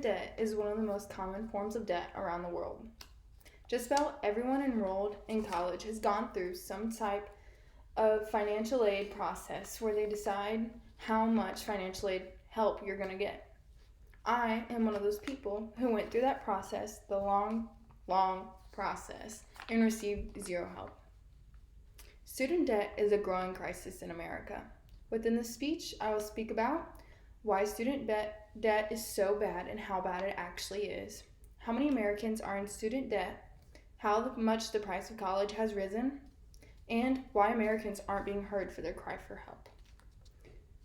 Debt is one of the most common forms of debt around the world. Just about everyone enrolled in college has gone through some type of financial aid process where they decide how much financial aid help you're going to get. I am one of those people who went through that process, the long process, and received zero help. Student debt is a growing crisis in America. Within this speech, I will speak about why student debt is so bad and how bad it actually is, how many Americans are in student debt, how much the price of college has risen, and why Americans aren't being heard for their cry for help.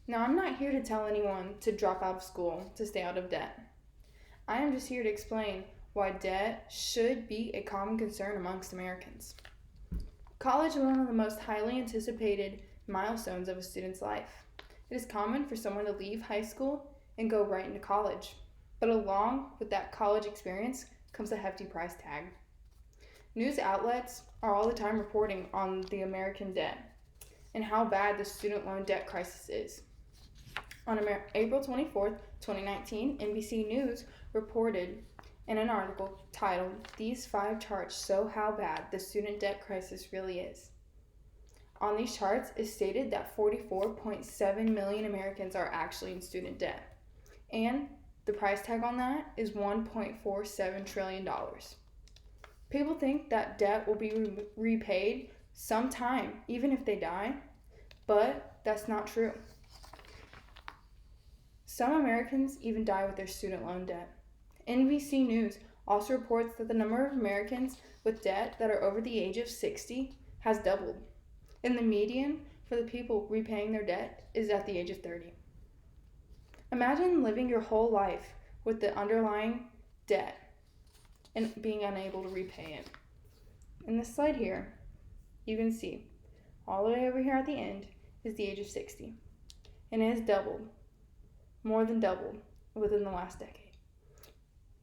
Now, I'm not here to tell anyone to drop out of school to stay out of debt. I am just here to explain why debt should be a common concern amongst Americans. College is one of the most highly anticipated milestones of a student's life. It is common for someone to leave high school and go right into college, but along with that college experience comes a hefty price tag. News outlets are all the time reporting on the American debt and how bad the student loan debt crisis is. On April 24th, 2019, NBC News reported in an article titled, "These 5 charts show how bad the student debt crisis really is." On these charts, it stated that 44.7 million Americans are actually in student debt, and the price tag on that is $1.47 trillion. People think that debt will be repaid sometime, even if they die, but that's not true. Some Americans even die with their student loan debt. NBC News also reports that the number of Americans with debt that are over the age of 60 has doubled, and the median for the people repaying their debt is at the age of 30. Imagine living your whole life with the underlying debt and being unable to repay it. In this slide here, you can see all the way over here at the end is the age of 60, and it has doubled, more than doubled, within the last decade.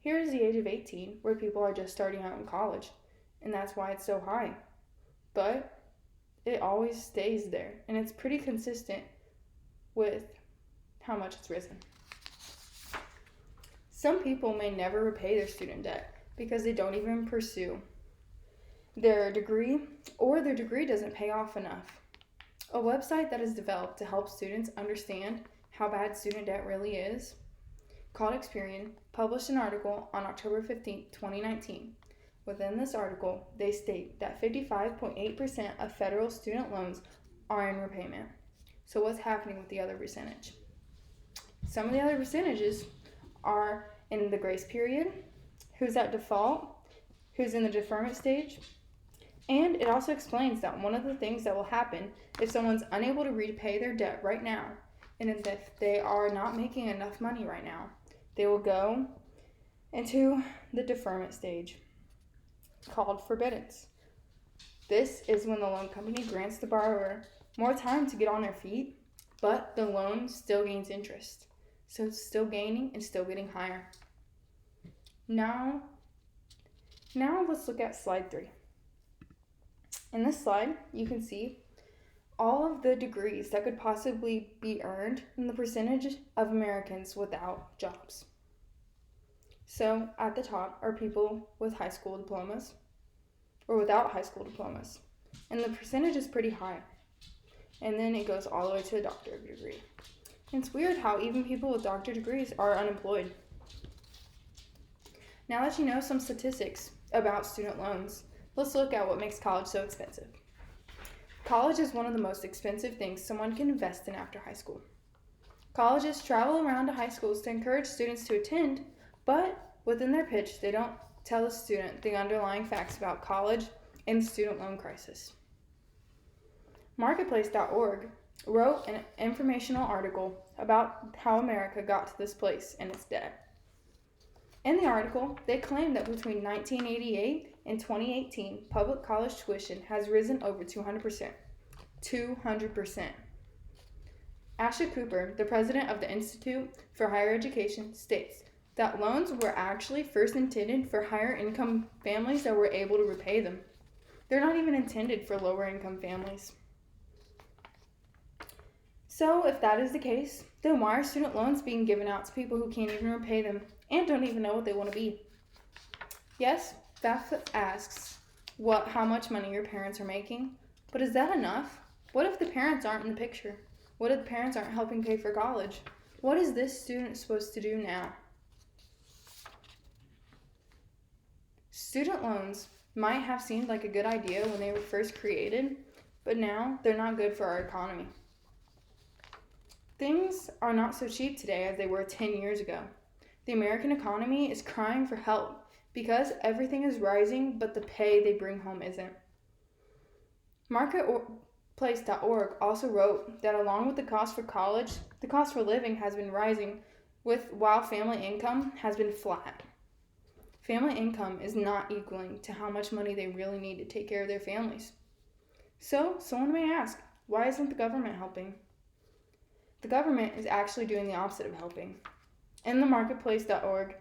Here is the age of 18, where people are just starting out in college, and that's why it's so high. But it always stays there, and it's pretty consistent with how much it's risen. Some people may never repay their student debt because they don't even pursue their degree, or their degree doesn't pay off enough. A website that is developed to help students understand how bad student debt really is, called Experian, published an article on October 15, 2019. Within this article, they state that 55.8% of federal student loans are in repayment. So what's happening with the other percentage? Some of the other percentages are in the grace period, who's at default, who's in the deferment stage, and it also explains that one of the things that will happen if someone's unable to repay their debt right now, and if they are not making enough money right now, they will go into the deferment stage, called forbearance. This is when the loan company grants the borrower more time to get on their feet, but the loan still gains interest. So it's still gaining and still getting higher. Now let's look at slide 3. In this slide, you can see all of the degrees that could possibly be earned and the percentage of Americans without jobs. So at the top are people with high school diplomas or without high school diplomas. And the percentage is pretty high. And then it goes all the way to a doctorate degree. And it's weird how even people with doctorate degrees are unemployed. Now that you know some statistics about student loans, let's look at what makes college so expensive. College is one of the most expensive things someone can invest in after high school. Colleges travel around to high schools to encourage students to attend, but within their pitch, they don't tell the student the underlying facts about college and the student loan crisis. Marketplace.org wrote an informational article about how America got to this place in its debt. In the article, they claim that between 1988 and 2018, public college tuition has risen over 200%. 200%. Asha Cooper, the president of the Institute for Higher Education, states that loans were actually first intended for higher income families that were able to repay them. They're not even intended for lower income families. So if that is the case, then why are student loans being given out to people who can't even repay them and don't even know what they want to be. Yes, Beth asks how much money your parents are making, but is that enough? What if the parents aren't in the picture? What if the parents aren't helping pay for college? What is this student supposed to do now? Student loans might have seemed like a good idea when they were first created, but now they're not good for our economy. Things are not so cheap today as they were 10 years ago. The American economy is crying for help because everything is rising, but the pay they bring home isn't. Marketplace.org also wrote that along with the cost for college, the cost for living has been rising while family income has been flat. Family income is not equaling to how much money they really need to take care of their families. So, someone may ask, why isn't the government helping? The government is actually doing the opposite of helping. In the Marketplace.org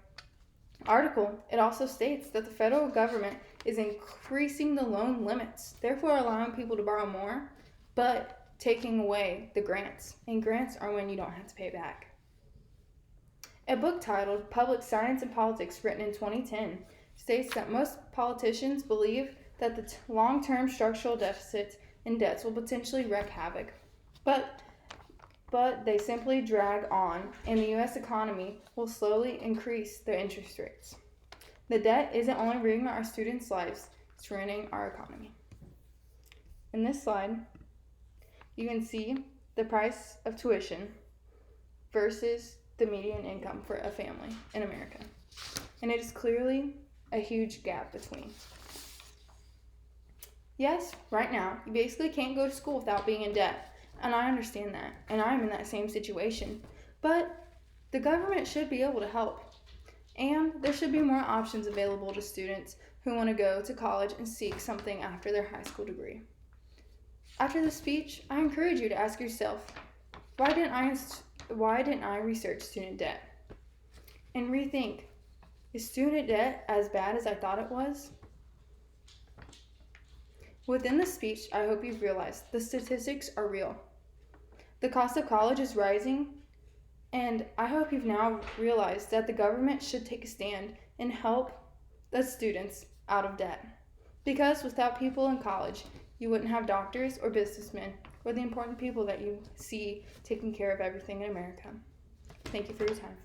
article, it also states that the federal government is increasing the loan limits, therefore allowing people to borrow more, but taking away the grants. And grants are when you don't have to pay back. A book titled Public Science and Politics, written in 2010, states that most politicians believe that the long-term structural deficits and debts will potentially wreak havoc, but they simply drag on, and the U.S. economy will slowly increase the interest rates. The debt isn't only ruining our students' lives, it's ruining our economy. In this slide, you can see the price of tuition versus the median income for a family in America. And it is clearly a huge gap between. Yes, right now, you basically can't go to school without being in debt. And I understand that. And I'm in that same situation. But the government should be able to help. And there should be more options available to students who want to go to college and seek something after their high school degree. After this speech, I encourage you to ask yourself, why didn't I research student debt? And rethink, is student debt as bad as I thought it was? Within this speech, I hope you've realized the statistics are real. The cost of college is rising, and I hope you've now realized that the government should take a stand and help the students out of debt. Because without people in college, you wouldn't have doctors or businessmen or the important people that you see taking care of everything in America. Thank you for your time.